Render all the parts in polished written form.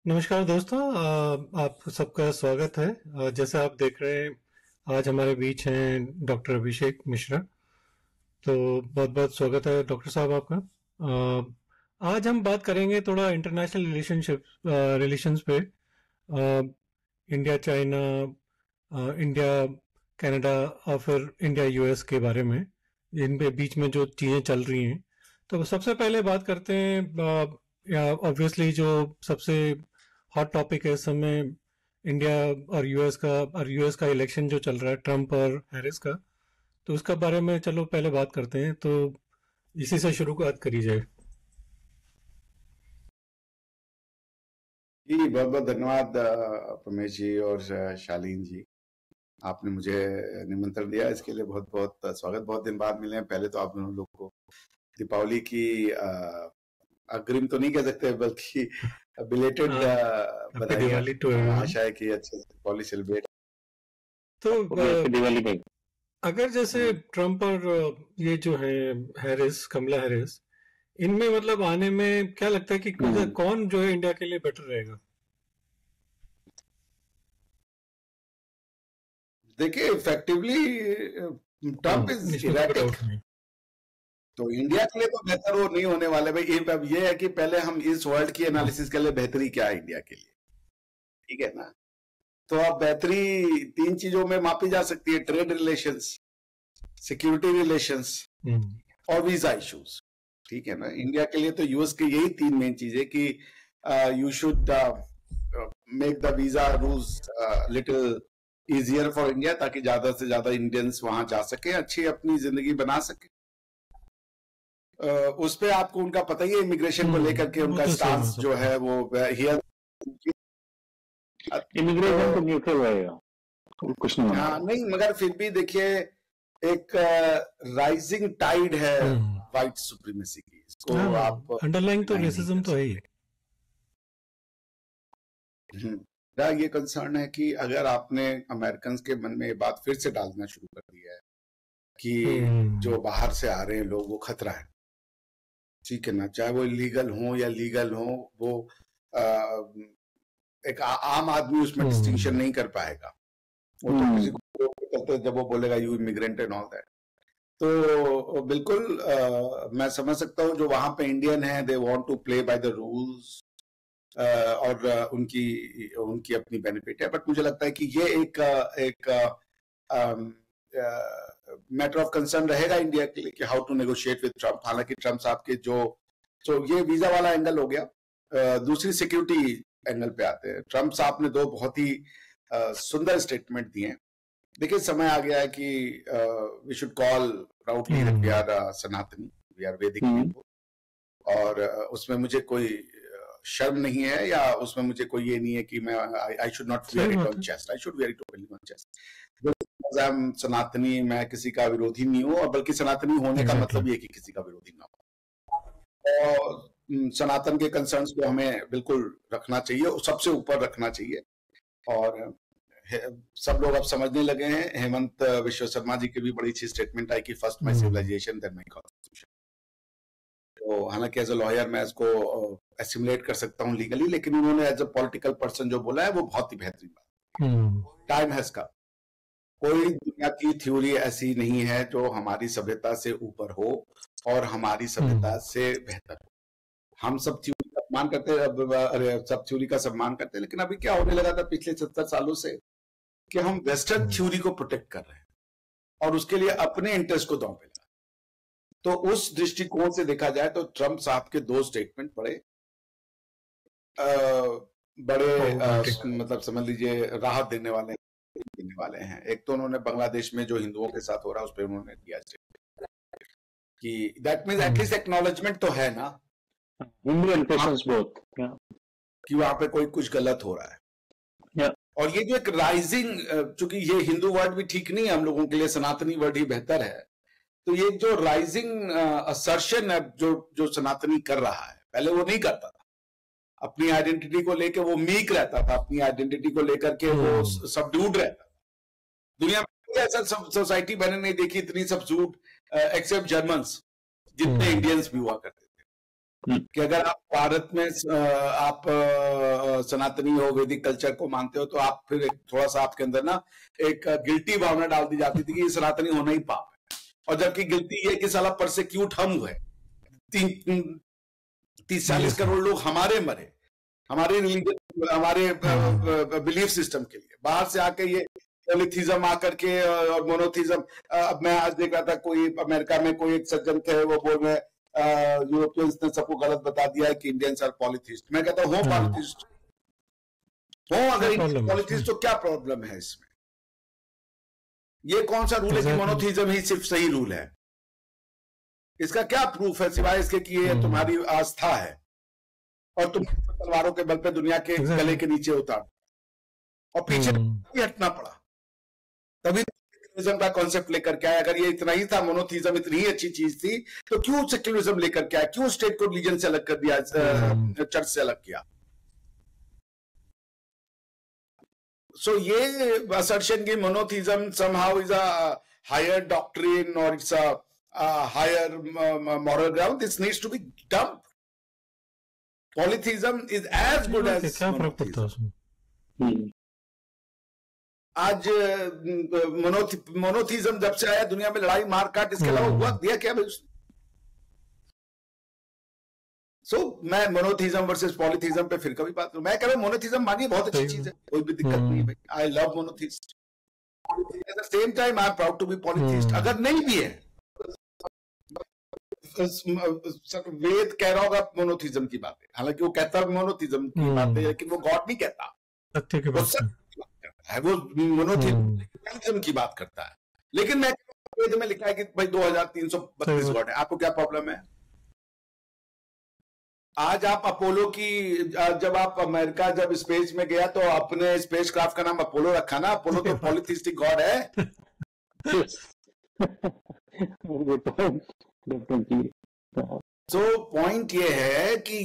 नमस्कार दोस्तों, आप सबका स्वागत है। जैसा आप देख रहे हैं, आज हमारे बीच हैं डॉक्टर अभिषेक मिश्रा। तो बहुत बहुत स्वागत है डॉक्टर साहब आपका। आज हम बात करेंगे थोड़ा इंटरनेशनल रिलेशंस पे। इंडिया चाइना, इंडिया कनाडा और फिर इंडिया यूएस के बारे में, इन पे बीच में जो चीज़ें चल रही हैं। तो सबसे पहले बात करते हैं, ऑब्वियसली जो सबसे हॉट टॉपिक है इस समय इंडिया और यूएस का इलेक्शन जो चल रहा है, ट्रम्प और हैरिस का। तो उसका बारे में चलो पहले बात करते हैं। तो इसी से शुरुआत करी जाए। जी, बहुत बहुत धन्यवाद प्रमेश जी और शालीन जी। आपने मुझे निमंत्रण दिया, इसके लिए बहुत बहुत स्वागत। बहुत दिन बाद मिले हैं। पहले तो आप दोनों लोग को दीपावली की अग्रिम तो नहीं कह सकते, बल्कि बिलेटेड दिवाली तो आशा है कि अच्छे से दीपावली सेलिब्रेट। तो दिवाली पे अगर जैसे ट्रम्प और ये जो है हैरिस, कमला हैरिस, इनमें मतलब आने में क्या लगता है कि कौन जो है इंडिया के लिए बेटर रहेगा? देखिए, इफेक्टिवली ट्रम्प इज इरेटिक, तो इंडिया के लिए तो बेहतर वो नहीं होने वाले भाई। अब ये है कि पहले हम इस वर्ल्ड की एनालिसिस के लिए बेहतरी क्या है इंडिया के लिए, ठीक है ना। तो अब बेहतरी तीन चीजों में मापी जा सकती है: ट्रेड रिलेशंस, सिक्योरिटी रिलेशंस और वीजा इश्यूज, ठीक है ना। इंडिया के लिए तो यूएस के यही तीन मेन चीजें कि you should make the visa rules little easier for India, ताकि ज्यादा से ज्यादा इंडियंस वहां जा सके, अच्छी अपनी जिंदगी बना सके। उस पे आपको उनका पता ही है, इमिग्रेशन को लेकर के उनका स्टांस जो है वो हियर इमिग्रेशन तो न्यूट्रल रहेगा, कुछ नहीं। हाँ नहीं, मगर फिर भी देखिए, एक राइजिंग टाइड है व्हाइट सुप्रीमेसी की, इसको आप अंडरलाइंग तो रेसिज्म तो है ही। ये कंसर्न है कि अगर आपने अमेरिकन के मन में ये बात फिर से डालना शुरू कर दिया है कि जो बाहर से आ रहे हैं लोग वो खतरा है, ठीक है ना, चाहे वो इलीगल हो या लीगल हो, वो एक आम आदमी उसमें डिस्टिंक्शन नहीं कर पाएगा। वो तो किसी को कहते जब वो बोलेगा you immigrant and all that. तो बिल्कुल मैं समझ सकता हूँ जो वहां पे इंडियन है, they want to play by the rules, और उनकी अपनी बेनिफिट है। बट मुझे लगता है कि ये एक मैटर ऑफ कंसर्न रहेगा इंडिया के लिए कि how to negotiate with Trump. हालांकि ट्रम्प साहब के जो ये वीजा वाला एंगल हो गया। दूसरी सिक्योरिटी एंगल पे आते हैं। ट्रम्प साहब ने दो बहुत ही सुंदर स्टेटमेंट दिए। देखिए, समय आ गया है कि we should call proudly that we are Sanatani, we are Vedic people, और उसमें मुझे कोई शर्म नहीं है, या उसमें मुझे कोई ये नहीं है कि मैं I should not wear it on chest, I should wear it openly on chest. Sanatani, मैं किसी का विरोधी नहीं हूँ, और बल्कि सनातनी होने का मतलब ये कि किसी का विरोधी ना हो। और सनातन के कंसर्न्स को हमें बिल्कुल रखना चाहिए, सबसे ऊपर रखना चाहिए। और सब लोग अब समझने लगे हैं। हेमंत विश्व शर्मा जी की भी बड़ी अच्छी स्टेटमेंट आई कि first my civilisation then my constitution. तो हालांकि एज अ लॉयर मैं इसको एसिमुलेट कर सकता हूँ लीगली, लेकिन उन्होंने एज अ पॉलिटिकल पर्सन जो बोला है वो बहुत ही बेहतरीन बात। Time has come. कोई दुनिया की थ्योरी ऐसी नहीं है जो हमारी सभ्यता से ऊपर हो और हमारी सभ्यता से बेहतर हो। हम सब थ्योरी का सम्मान करते हैं, सब थ्योरी का सम्मान करते हैं, लेकिन अभी क्या होने लगा था पिछले 70 सालों से कि हम वेस्टर्न थ्योरी को प्रोटेक्ट कर रहे हैं और उसके लिए अपने इंटरेस्ट को दांव पे लगा। तो उस दृष्टिकोण से देखा जाए तो ट्रम्प साहब के दो स्टेटमेंट मतलब समझ लीजिए राहत देने वाले हैं। एक तो उन्होंने बांग्लादेश में जो हिंदुओं के साथ हो रहा है उस पर उन्होंने दिया कि दैट मीन्स एटलीस्ट एक्नॉलेजमेंट तो है ना, कि वहां पे कोई कुछ गलत हो रहा है। और ये जो एक राइजिंग, चूंकि ये हिंदू वर्ड भी ठीक नहीं है हम लोगों के लिए, सनातनी वर्ड ही बेहतर है। तो ये जो राइजिंग असर्शन है जो सनातनी कर रहा है, पहले वो नहीं करता था। अपनी आइडेंटिटी को लेकर वो मीक रहता था, अपनी आइडेंटिटी को लेकर के वो सबड्यूड रहता था। दुनिया में ऐसा सोसाइटी मैंने नहीं देखी इतनी सबड्यूड, एक्सेप्ट जर्मन्स, जितने इंडियंस भी हुआ करते थे। कि अगर आप भारत में आप सनातनी हो, वैदिक कल्चर को मानते हो, तो आप फिर थोड़ा सा आपके अंदर ना एक गिल्टी भावना डाल दी जाती थी कि ये सनातनी होना ही पाप है। और जबकि गिल्टी ये कि साला परसिक्यूट हम हुए, 30-40 करोड़ लोग हमारे मरे, हमारे रिलीजन, हमारे बिलीफ सिस्टम के लिए। बाहर से आके ये पॉलीथिज्म आकर के और मोनोथिज्म। अब मैं आज देख रहा था, कोई अमेरिका में कोई एक सज्जन थे, वो बोल रहे यूरोपियंस ने सबको गलत बता दिया है कि इंडियंस आर पॉलीथिस्ट। मैं कहता हूँ पॉलीथिस्ट हो, अगर इंडियन पॉलीथिस्ट तो क्या प्रॉब्लम है इसमें? ये कौन सा रूल है कि मोनोथिज्म ही सिर्फ सही रूल है? इसका क्या प्रूफ है सिवाय इसके कि ये तुम्हारी आस्था है और तुम तलवारों के बल पे दुनिया के गले के नीचे उतार, और पीछे हटना पड़ा। तभी सेक्युलरिज्म का कॉन्सेप्ट लेकर के आया। अगर ये इतना ही था, मोनोथिज्म इतनी ही अच्छी चीज थी, तो क्यों सेक्युलरिज्म लेकर के आया? क्यों स्टेट को रिलीजन से अलग कर दिया, चर्च से अलग किया? सो ये असर्शन की monotheism somehow is a higher doctrine और it's a higher moral ground, this needs to be dumped. Polytheism is as good as monotheism. आज मोनोथिज्म जब से आया दुनिया में लड़ाई मार काट, इसके अलावा हुआ दिया क्या भाई? सो मैं मोनोथिज्म वर्सेस पॉलीथिज्म पे फिर कभी बात करूं। मैं कह रहा हूं मोनोथिज्म मानिए बहुत अच्छी चीज है, कोई भी दिक्कत नहीं है भाई। I love monotheist, at the same time I am proud to be polytheist. अगर नहीं भी है, वेद कह रहा होगा मोनोथिज्म की बात है, हालांकि वो कहता है मोनोथिज्म की बात है, लेकिन वो गॉड नहीं कहता, सत्य की बात करता है। वो मोनोथिज्म की बात करता है, लेकिन मैं वेद में लिखा है कि भाई 2332 गॉड है। आपको क्या प्रॉब्लम है? आज आप अपोलो की, जब आप अमेरिका जब स्पेस में गया तो अपने स्पेस क्राफ्ट का नाम अपोलो रखा ना। अपोलो तो पॉलीथिस्टिक गॉड है। तो पॉइंट ये है कि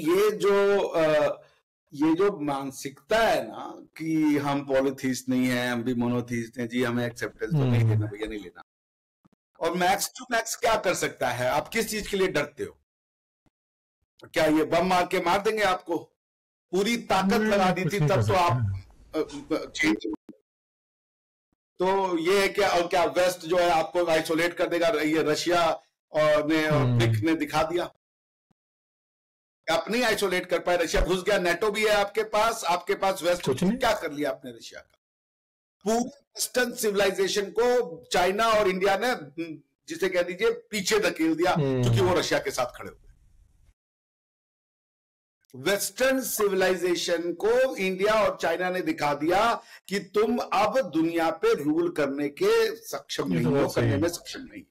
ये जो मानसिकता है ना कि हम पॉलीथिस्ट नहीं है, हम भी मोनोथिस्ट हैं जी, हमें एक्सेप्टेंस तो नहीं लेना भैया, नहीं लेना। और मैक्स टू मैक्स क्या कर सकता है? आप किस चीज के लिए डरते हो? क्या ये बम मार के मार देंगे आपको? पूरी ताकत लगा दी थी तब तो आप चेंज। तो ये है क्या? और क्या वेस्ट जो है आपको आइसोलेट कर देगा? ये रशिया और ब्रिक्स ने दिखा दिया, आप नहीं आइसोलेट कर पाए। रशिया घुस गया, नेटो भी है आपके पास वेस्ट क्या कर लिया आपने रशिया का? पूरे वेस्टर्न सिविलाइजेशन को चाइना और इंडिया ने, जिसे कह दीजिए, पीछे धकेल दिया, क्योंकि वो रशिया के साथ खड़े हुए। वेस्टर्न सिविलाइजेशन को इंडिया और चाइना ने दिखा दिया कि तुम अब दुनिया पे रूल करने के सक्षम नहीं हो, करने में सक्षम नहीं।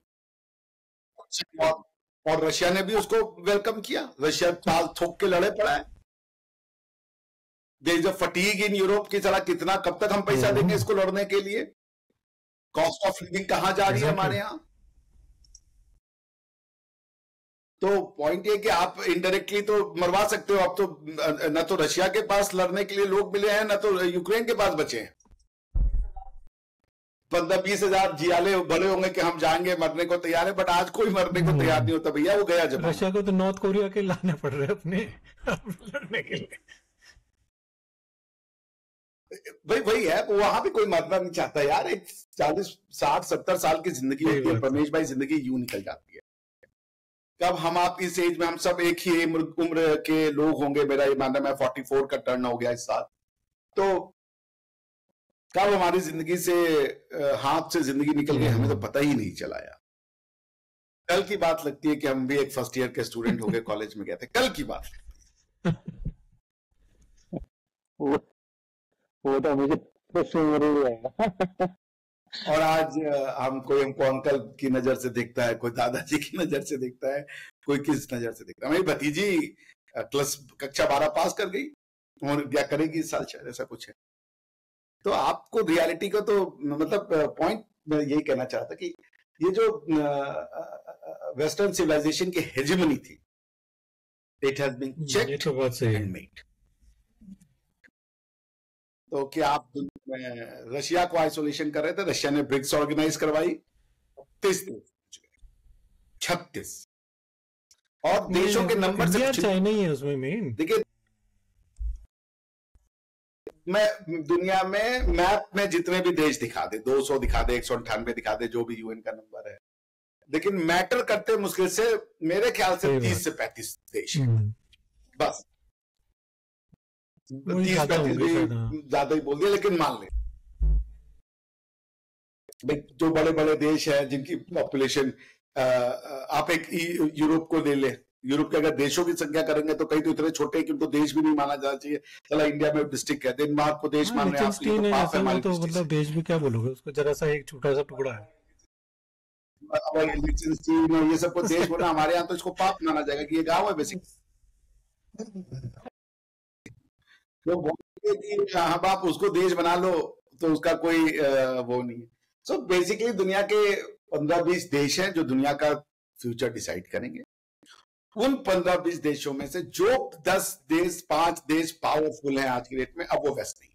और रशिया ने भी उसको वेलकम किया। रशिया ताल ठोक के लड़े पड़ा है। There is a fatigue in Europe की तरह, कितना कब तक हम पैसा देंगे इसको लड़ने के लिए? कॉस्ट ऑफ लिविंग कहां जा रही है हमारे यहां? तो पॉइंट ये कि आप इनडायरेक्टली तो मरवा सकते हो। अब तो न तो रशिया के पास लड़ने के लिए लोग मिले हैं, न तो यूक्रेन के पास बचे हैं। 15-20 हजार जियाले बड़े होंगे कि हम जाएंगे, मरने को तैयार है, बट आज कोई मरने को तैयार नहीं होता भैया, वो गया जब। रशिया को तो नॉर्थ कोरिया के लाने पड़ रहे अपने लड़ने के लिए। भाई वही है, वहां भी कोई मरना नहीं चाहता यार। एक 40-60-70 साल की जिंदगी होती है परमेश भाई, जिंदगी यूं निकल जाती है। कब हम आप इस एज में, हम सब एक ही उम्र के लोग होंगे, मेरा ये मानना, मैं 44 का टर्न हो गया इस साल, तो कब हमारी जिंदगी से हाथ से जिंदगी निकल गई हमें तो पता ही नहीं चला यार। कल की बात लगती है कि हम भी एक फर्स्ट ईयर के स्टूडेंट हो गए, कॉलेज में गए थे, कल की बात। वो तो मुझे और आज हमको अंकल की नजर से देखता है, कोई दादाजी की नजर से देखता है, कोई किस नजर से देखता है। मेरी भतीजी कक्षा 12 पास कर गई और क्या करेगी इस साल, शायद ऐसा कुछ है। तो आपको रियलिटी को तो, मतलब पॉइंट मैं यही कहना चाहता कि ये जो वेस्टर्न सिविलाइजेशन की हेजेमनी थी, it has been checked and made. तो क्या आप रशिया को आइसोलेशन कर रहे थे? रशिया ने ब्रिक्स ऑर्गेनाइज करवाई, 36 और देशों के नंबर से चाइना ही है उसमें मेन। देखिए मैं दुनिया में मैप में जितने भी देश दिखा दे, 200 दिखा दे, 198 दिखा दे, जो भी यूएन का नंबर है, लेकिन मैटर करते मुश्किल से मेरे ख्याल से 30 से 35 देश बस। 30-35 भी ज्यादा ही बोल दिया, लेकिन मान ले जो बड़े बड़े देश हैं जिनकी पॉपुलेशन, आप एक यूरोप को ले ले, यूरोप के अगर देशों की संख्या करेंगे तो कई तो इतने छोटे हैं कि उनको देश भी नहीं माना जाना चाहिए। चला इंडिया में डिस्ट्रिक्ट है, डेनमार्क को देश मान रहे हैं आप, तो मतलब देश भी क्या बोलोगे उसको, जरा सा एक छोटा सा टुकड़ा है। ये सब को देश बोला, हमारे यहाँ तो इसको पाप माना जाएगा कि ये गाँव है बेसिक। तो बोलते कि हाँ बाप उसको देश बना लो, तो उसका कोई वो नहीं है। सो बेसिकली दुनिया के 15-20 देश हैं जो दुनिया का फ्यूचर डिसाइड करेंगे। उन 15-20 देशों में से जो 10 देश, 5 देश पावरफुल हैं आज की डेट में, अब वो वेस्ट नहीं,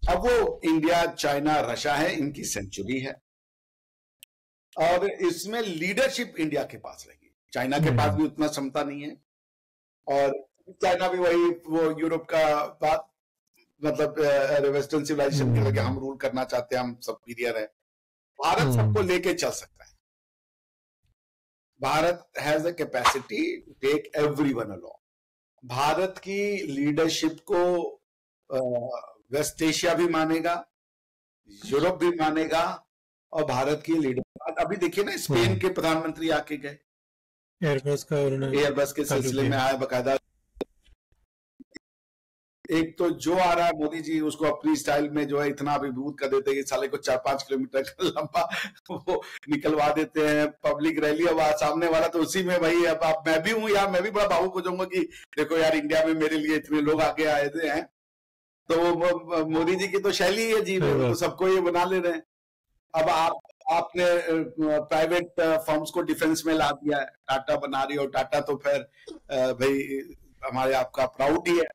अब वो इंडिया, चाइना, रशिया है, इनकी सेंचुरी है और इसमें लीडरशिप इंडिया के पास रहेगी। चाइना के पास भी उतना क्षमता नहीं है और चाइना भी वही वो यूरोप का बात, मतलब वेस्टर्न सिविलाइजेशन के लगे हम रूल करना चाहते हैं, हम सुपीरियर है। भारत सबको लेके चल सकता है। Bharat has a capacity to take everyone along. Bharat की लीडरशिप को वेस्ट एशिया भी मानेगा, यूरोप भी मानेगा और भारत की लीडर, अभी देखिए ना स्पेन के प्रधानमंत्री आके गए, एयरबस के सिलसिले में आए बकायदा। एक तो जो आ रहा है मोदी जी, उसको अपनी स्टाइल में जो है इतना अभिभूत कर देते हैं कि साले को 4-5 किलोमीटर का लंबा वो निकलवा देते हैं पब्लिक रैली। अब सामने वाला तो उसी में भाई, अब आप मैं भी हूं यार, मैं भी बड़ा भावुक हो जाऊंगा कि देखो यार इंडिया में मेरे लिए इतने लोग आगे आए थे हैं। तो मोदी जी की तो शैली है जी, तो सबको ये बना ले रहे हैं। अब आपने प्राइवेट फर्म्स को डिफेंस में ला दिया है, टाटा बना रही हो, टाटा तो फिर भाई हमारे आपका प्राउड ही है।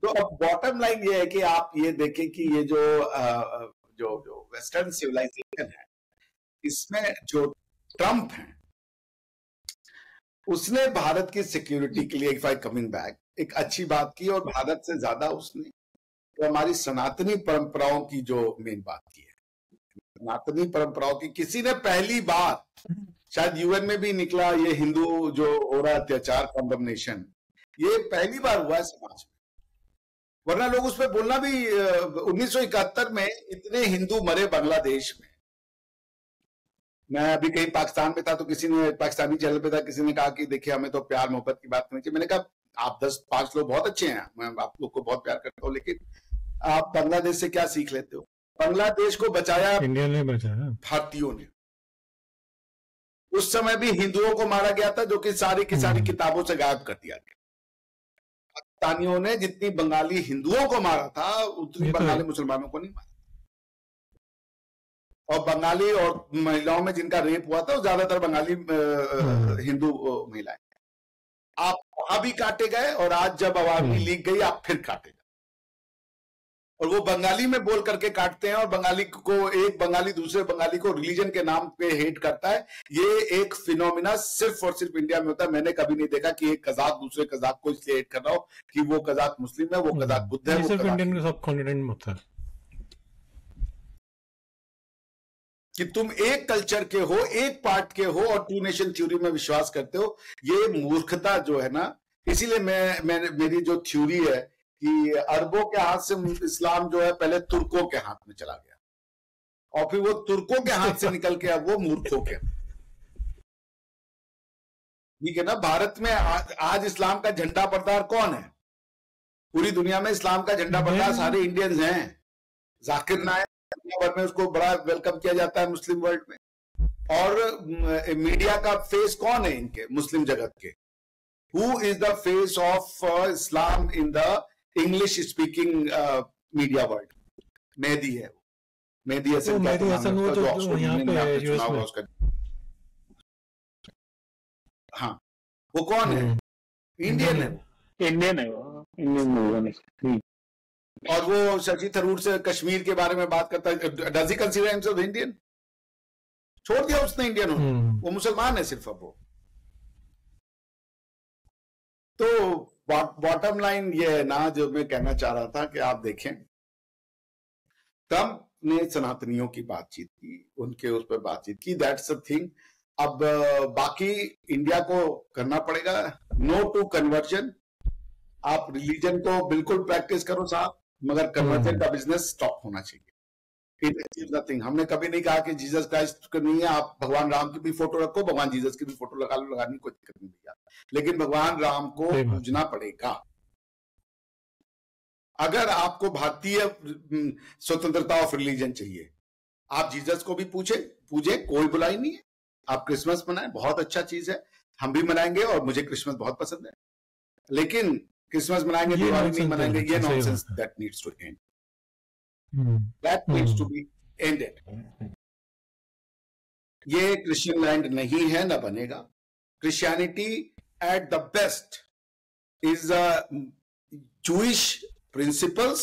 तो अब बॉटम लाइन ये है कि आप ये देखें कि ये जो वेस्टर्न सिविलाइजेशन है, इसमें जो ट्रम्प है उसने भारत की सिक्योरिटी के लिए, इफ आई कमिंग बैक, एक अच्छी बात की और भारत से ज्यादा उसने तो हमारी सनातनी परंपराओं की जो मेन बात की है। सनातनी परंपराओं की किसी ने पहली बार, शायद यूएन में भी निकला, ये हिंदू जो हो रहा अत्याचार, कंडमनेशन, ये पहली बार हुआ है समाज में, वरना लोग उस पर बोलना भी 1971 में इतने हिंदू मरे बांग्लादेश में। मैं अभी कहीं पाकिस्तान में था तो किसी ने, पाकिस्तानी चैनल पे था, किसी ने कहा कि देखिए हमें तो प्यार मोहब्बत की बात करनी चाहिए। मैंने कहा आप 10-5 लोग बहुत अच्छे हैं, मैं आप लोग को बहुत प्यार करता हूँ, लेकिन आप बांग्लादेश से क्या सीख लेते हो? बांग्लादेश को बचाया इंडिया ने, बचाया भारतीयों ने। उस समय भी हिंदुओं को मारा गया था, जो कि सारी की सारी किताबों से गायब कर दिया गया। पाकिस्तानियों ने जितनी बंगाली हिंदुओं को मारा था उतनी बंगाली मुसलमानों को नहीं मारा। और बंगाली और महिलाओं में जिनका रेप हुआ था वो ज्यादातर बंगाली हिंदू महिलाएं। आप वहां भी काटे गए और आज जब आवामी लीग गई आप फिर काटे गए। और वो बंगाली में बोल करके काटते हैं और बंगाली को, एक बंगाली दूसरे बंगाली को रिलीजन के नाम पे हेट करता है। ये एक फिनोमिना सिर्फ और सिर्फ इंडिया में होता है। मैंने कभी नहीं देखा कि एक कजाक दूसरे कजाक को इसलिए हेट कर रहा हो कि वो कजाक मुस्लिम है, वो कजाक बुद्ध है, वो सिर्फ इंडियन के सब कॉन्टिनेंट में होता है कि तुम एक कल्चर के हो, एक पार्ट के हो और टू नेशन थ्योरी में विश्वास करते हो। ये मूर्खता जो है ना, इसीलिए मैं मेरी जो थ्योरी है कि अरबों के हाथ से इस्लाम जो है पहले तुर्कों के हाथ में चला गया और फिर वो तुर्कों के हाथ से निकल के अब वो मूर्खों के, ठीक है ना। भारत में आज इस्लाम का झंडा बरदार कौन है? पूरी दुनिया में इस्लाम का झंडा बरदार सारे इंडियंस हैं। जाकिर नायक दुनिया भर में उसको बड़ा वेलकम किया जाता है मुस्लिम वर्ल्ड में। और मीडिया का फेस कौन है इनके मुस्लिम जगत के? Who is the face of Islam in the English speaking media world? Mehdi है। मेहदी हसन, मेहदी हसन वो जो यहाँ पे यूएस में उसका, हाँ वो कौन है? इंडियन है। इंडियन है वो, इंडियन। और वो शशि थरूर से कश्मीर के बारे में बात करता है। Does he consider himself Indian? छोड़ दिया उसने इंडियन होना, वो मुसलमान है सिर्फ अब वो। तो बॉटम लाइन ये है ना, जो मैं कहना चाह रहा था कि आप देखें, ट्रम्प ने सनातनियों की बातचीत की, उनके उस पर बातचीत की, दैट्स द थिंग। अब बाकी इंडिया को करना पड़ेगा नो टू कन्वर्जन। आप रिलीजन को बिल्कुल प्रैक्टिस करो साहब, मगर कन्वर्जन का बिजनेस स्टॉप होना चाहिए। नथिंग, हमने कभी नहीं कहा कि जीसस क्राइस्ट नहीं है, आप भगवान राम की भी फोटो रखो, भगवान जीसस की भी फोटो लगा लो, लगाने की कोई दिक्कत नहीं भैया, लेकिन भगवान राम को पूजना पड़ेगा। अगर आपको भारतीय स्वतंत्रता ऑफ रिलीजन चाहिए, आप जीसस को भी पूजे, कोई बुराई नहीं है। आप क्रिसमस मनाएं, बहुत अच्छा चीज है, हम भी मनाएंगे और मुझे क्रिसमस बहुत पसंद है, लेकिन क्रिसमस मनाएंगे, दिवाली नहीं मनाएंगे, ये nonsense that needs to end, that needs to be ended. ये क्रिश्चियन लैंड नहीं है, ना बनेगा। Christianity at the best is Jewish principles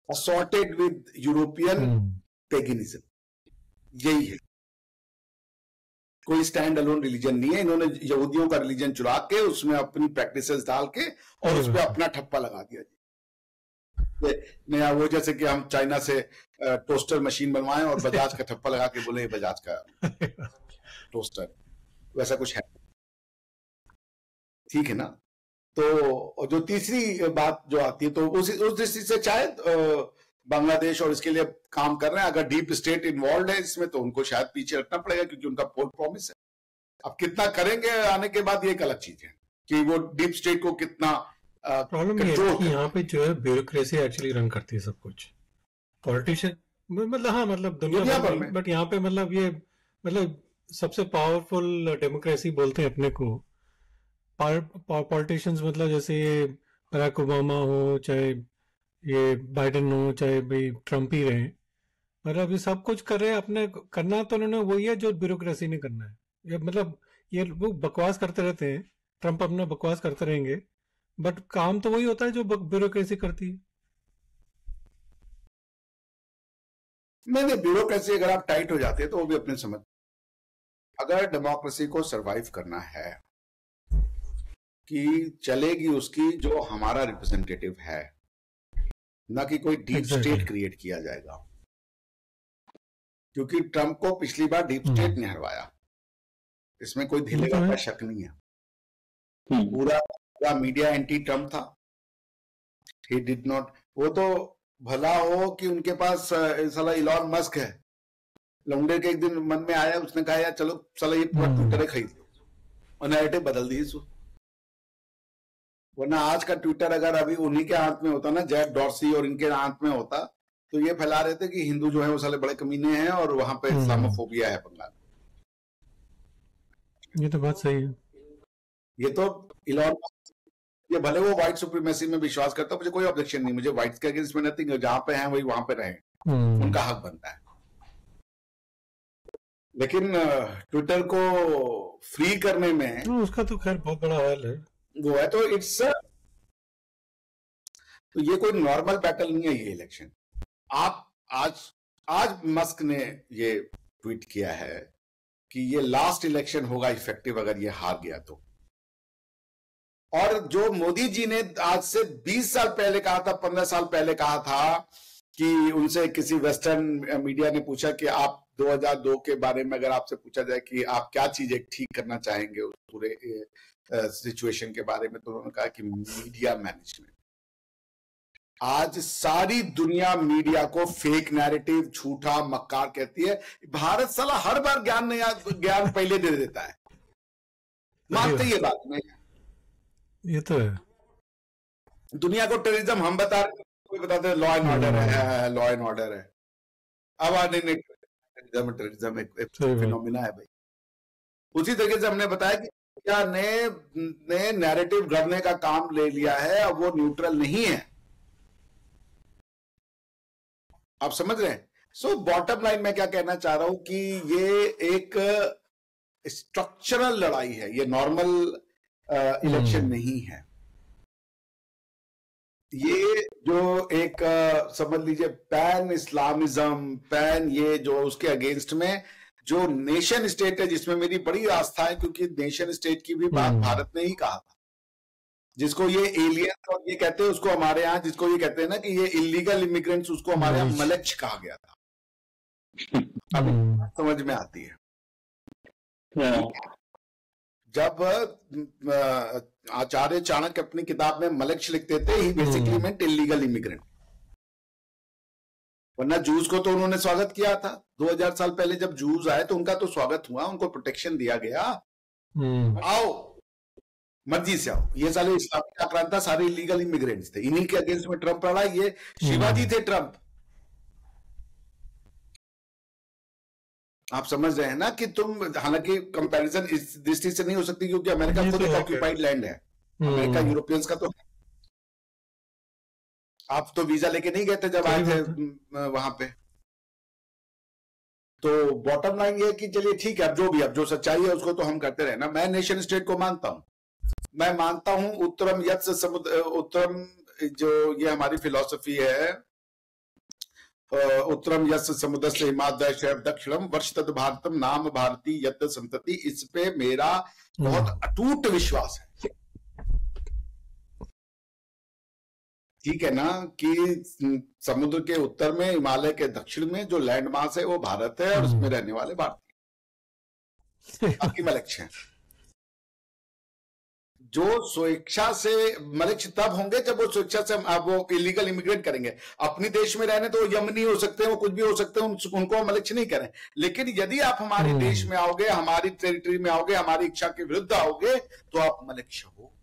assorted with European paganism, यही है। कोई स्टैंड अलोन रिलीजन नहीं है। इन्होंने यहूदियों का रिलीजन चुरा के उसमें अपनी प्रैक्टिसेस डाल के और उस पर अपना ठप्पा लगा दिया जी। नया वो, जैसे कि हम चाइना से टोस्टर मशीन बनवाएं और बजाज का ठप्पा लगा के बोले बजाज का टोस्टर, वैसा कुछ है, ठीक है ना। तो जो तीसरी बात जो आती है, तो उस दृष्टि से शायद बांग्लादेश और इसके लिए काम कर रहे हैं। अगर डीप स्टेट इन्वॉल्व है इसमें, तो उनको शायद पीछे हटना पड़ेगा, क्योंकि उनका पोल प्रॉमिस है। अब कितना करेंगे आने के बाद, ये एक अलग चीज है कि वो डीप स्टेट को कितना प्रॉब्लम ये है कि यहाँ पे जो है ब्यूरोक्रेसी एक्चुअली रन करती है सब कुछ। पॉलिटिशियन मतलब, हाँ मतलब दुनिया भर में, बट यहाँ पे मतलब ये मतलब सबसे पावरफुल डेमोक्रेसी बोलते हैं अपने को। पॉलिटिशियंस मतलब जैसे ये बराक ओबामा हो, चाहे ये बाइडेन हो, चाहे भाई ट्रम्प ही रहे, मतलब ये सब कुछ कर रहे हैं अपने, करना तो उन्होंने वही है जो ब्यूरोक्रेसी ने करना है। ये मतलब ये वो बकवास करते रहते हैं, ट्रम्प अपना बकवास करते रहेंगे, बट काम तो वही होता है जो ब्यूरोक्रेसी करती है। नहीं, ब्यूरोक्रेसी अगर आप टाइट हो जाते हैं तो वो भी अपने समझ। अगर डेमोक्रेसी को सरवाइव करना है कि चलेगी उसकी जो हमारा रिप्रेजेंटेटिव है, ना कि कोई डीप स्टेट क्रिएट किया जाएगा, क्योंकि ट्रम्प को पिछली बार डीप स्टेट ने हरवाया, इसमें कोई ढीलेगा का शक नहीं है। पूरा मीडिया एंटी ट्रम्प था। ही डिड नॉट, वो तो भला हो कि उनके पास साला इलॉन मस्क है, लौंडे के एक दिन मन में आया, उसने कहा यार चलो साला ये पूरा ट्विटर खरीद लो, और नैरेटिव बदल दी इसको। वरना आज का ट्विटर अगर अभी उन्हीं के हाथ में होता ना, जैक डॉर्सी और इनके हाथ में होता, तो ये फैला रहे थे कि हिंदू जो है वो साले बड़े कमीने हैं और वहां पे इस्लामोफोबिया है बंगाल। ये तो बात सही है। ये तो इलॉन, ये भले वो व्हाइट सुप्रीमेसी में विश्वास करता, मुझे कोई ऑब्जेक्शन नहीं, मुझे व्हाइट्स के अगेंस्ट में नथिंग, जहां पे हैं वही वहां पे रहे, उनका हक बनता है। लेकिन ट्विटर को फ्री करने में उसका तो खैर बहुत बड़ा हाल है वो है, तो इट्स तो ये कोई नॉर्मल बैटल नहीं है ये इलेक्शन। आप आज मस्क ने ये ट्वीट किया है कि ये लास्ट इलेक्शन होगा इफेक्टिव अगर ये हार गया तो। और जो मोदी जी ने आज से 20 साल पहले कहा था, 15 साल पहले कहा था कि उनसे किसी वेस्टर्न मीडिया ने पूछा कि आप 2002 के बारे में अगर आपसे पूछा जाए कि आप क्या चीजें ठीक करना चाहेंगे उस पूरे सिचुएशन के बारे में, तो उन्होंने कहा कि मीडिया मैनेजमेंट। आज सारी दुनिया मीडिया को फेक नैरेटिव, झूठा, मक्कार कहती है। भारत साला हर बार ज्ञान पहले दे देता है, मानते ये बात में, ये तो है। दुनिया को टेररिज्म हम बता रहे, कोई बताते हैं लॉ एंड ऑर्डर है, लॉ एंड ऑर्डर है। अब टेररिज्म एक फिनोमिना है भाई। उसी तरीके से हमने बताया कि क्या ने नैरेटिव गढ़ने का काम ले लिया है, अब वो न्यूट्रल नहीं है। आप समझ रहे हैं? सो बॉटम लाइन में क्या कहना चाह रहा हूं कि ये एक स्ट्रक्चरल लड़ाई है, ये नॉर्मल इलेक्शन नहीं है। ये जो एक समझ लीजिए पैन इस्लामिज्म, पैन ये जो उसके अगेंस्ट में जो नेशन स्टेट है, जिसमें मेरी बड़ी आस्था है, क्योंकि नेशन स्टेट की भी बात भारत ने ही कहा था जिसको ये एलियन और ये कहते हैं, उसको हमारे यहाँ जिसको ये कहते हैं ना कि ये इलीगल इमिग्रेंट्स, उसको हमारे यहाँ मलेच्छ कहा गया था। अभी समझ में आती है। जब आचार्य चाणक्य अपनी किताब में मलेच्छ लिखते थे, ही बेसिकली मेंट इलीगल इमिग्रेंट। वरना जूस को तो उन्होंने स्वागत किया था 2000 साल पहले। जब जूस आए तो उनका तो स्वागत हुआ, उनको प्रोटेक्शन दिया गया, आओ मर्जी से आओ। ये सारे इस्लामिक आक्रांता सारे इलीगल इमिग्रेंट्स थे, इन्हीं के अगेंस्ट में ट्रंप लड़ा। ये शिवाजी थे ट्रंप। आप समझ रहे हैं ना कि तुम, हालांकि कंपैरिजन इस दृष्टि से नहीं हो सकती क्योंकि अमेरिका खुद एक ऑक्यूपाइड लैंड है। अमेरिका यूरोपियंस का तो, आप तो वीजा लेके नहीं गए थे जब आए थे वहां पे। तो बॉटम लाइन ये है कि चलिए ठीक है, अब जो सच्चाई है उसको तो हम करते रहे ना। मैं नेशन स्टेट को मानता हूं, मैं मानता हूं उत्तरम यत्स समुद्र, उत्तरम जो ये हमारी फिलॉसफी है, उत्तरम यस्य समुद्र से हिमाद्य दक्षिणम वर्ष तद भारतम नाम भारती यत् संतति। इस पे मेरा बहुत अटूट विश्वास है। ठीक है ना, कि समुद्र के उत्तर में, हिमालय के दक्षिण में जो लैंड मास है वो भारत है और उसमें रहने वाले भारतीय। बाकी मलेच्छ हैं जो स्वेच्छा से, मलेच्छ तब होंगे जब वो स्वेच्छा से वो इलीगल इमिग्रेट करेंगे। अपने देश में रहने तो यमनी हो सकते हैं, वो कुछ भी हो सकते हैं, उनको हम मलेच्छ नहीं करें। लेकिन यदि आप हमारे देश में आओगे, हमारी टेरिटरी में आओगे, हमारी इच्छा के विरुद्ध आओगे, तो आप मलेच्छ हो।